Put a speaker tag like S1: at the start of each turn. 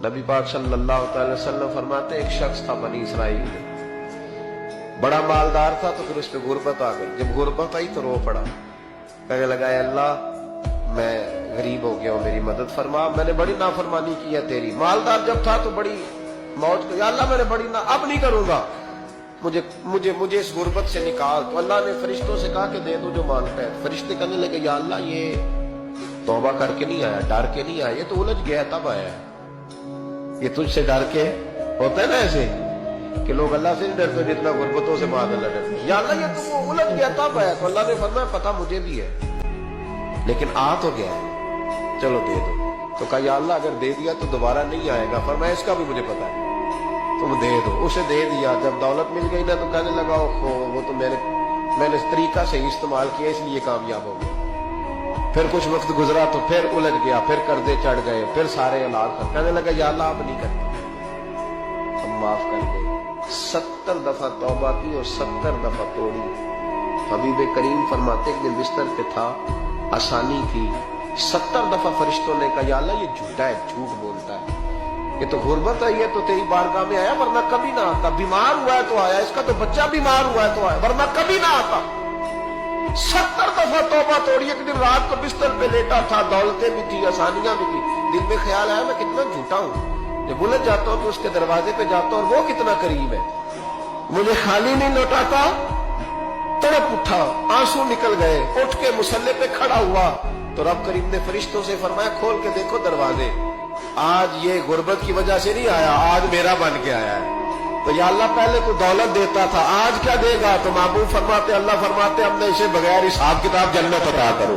S1: نبی پاک صلی اللہ تعالی وسلم فرماتے ایک شخص تھا بنی اسرائیل میں، بڑا مالدار تھا، تو پھر اس پہ غربت آ گئی۔ جب غربت آئی تو رو پڑا، کہنے لگا اے اللہ میں غریب ہو گیا ہوں، میری مدد فرما، میں نے بڑی نافرمانی کی ہے تیری۔ مالدار جب تھا تو بڑی موج کی، یا اللہ میں نے بڑی اب نہیں کروں گا، مجھے اس غربت سے نکال۔ تو اللہ نے فرشتوں سے کہا کہ دے دو جو مانگتا ہے۔ فرشتے کہنے لگے یا اللہ یہ توبہ کر کے نہیں آیا، ڈر کے نہیں آیا، یہ تو الجھ گیا تب آیا ہے۔ یہ تجھ سے ڈر کے ہوتا ہے نا ایسے کہ لوگ اللہ سے نہیں ڈرتے جتنا غربتوں سے معاذ اللہ ڈرتے، یا اللہ یہ تو وہ الجھ گیا تب آیا۔ تو اللہ نے فرمایا پتہ مجھے بھی ہے، لیکن آ تو گیا ہے، چلو دے دو۔ تو کہا یا اللہ اگر دے دیا تو دوبارہ نہیں آئے گا۔ فرمایا اس کا بھی مجھے پتا ہے، تم دے دو۔ اسے دے دیا۔ جب دولت مل گئی نا تو کہنے لگا وہ تو میں نے اس طریقہ سے ہی استعمال کیا اس لیے کامیاب ہو گیا۔ پھر کچھ وقت گزرا تو پھر الجھ گیا، پھر قرضے چڑھ گئے، پھر سارے اولاد کر کہنے لگا یا اللہ اب نہیں کرتے، ہم معاف کر دے۔ 70 دفعہ توبہ کی اور 70 دفعہ توڑی۔ حبیب کریم فرماتے ایک دن بستر پہ تھا، آسانی تھی، 70 دفعہ فرشتوں نے کہا یا اللہ یہ جھوٹا ہے، جھوٹ بولتا ہے، یہ تو غربت ہے، یہ تو تیری بارگاہ میں آیا ورنہ کبھی نہ آتا، بیمار ہوا ہے تو آیا، اس کا تو بچہ بیمار ہوا ہے تو آیا ورنہ کبھی نہ آتا۔ 70 دفعہ توبہ توڑی۔ ایک دن رات کو بستر پہ لیٹا تھا، دولتیں بھی تھی، آسانیاں بھی تھی، دل میں خیال آیا میں کتنا جھوٹا ہوں، جب الجھ جاتا ہوں تو اس کے دروازے پہ جاتا ہوں اور وہ کتنا قریب ہے، مجھے خالی نہیں لوٹاتا۔ تڑپ اٹھا، آنسو نکل گئے، اٹھ کے مصلے پہ کھڑا ہوا تو رب کریم نے فرشتوں سے فرمایا کھول کے دیکھو دروازے، آج یہ غربت کی وجہ سے نہیں آیا، آج میرا بن کے آیا ہے۔ تو یا اللہ پہلے تو دولت دیتا تھا، آج کیا دے گا؟ تو محبوب فرماتے اللہ فرماتے ہم نے اسے بغیر حساب کتاب جنت عطا کرو۔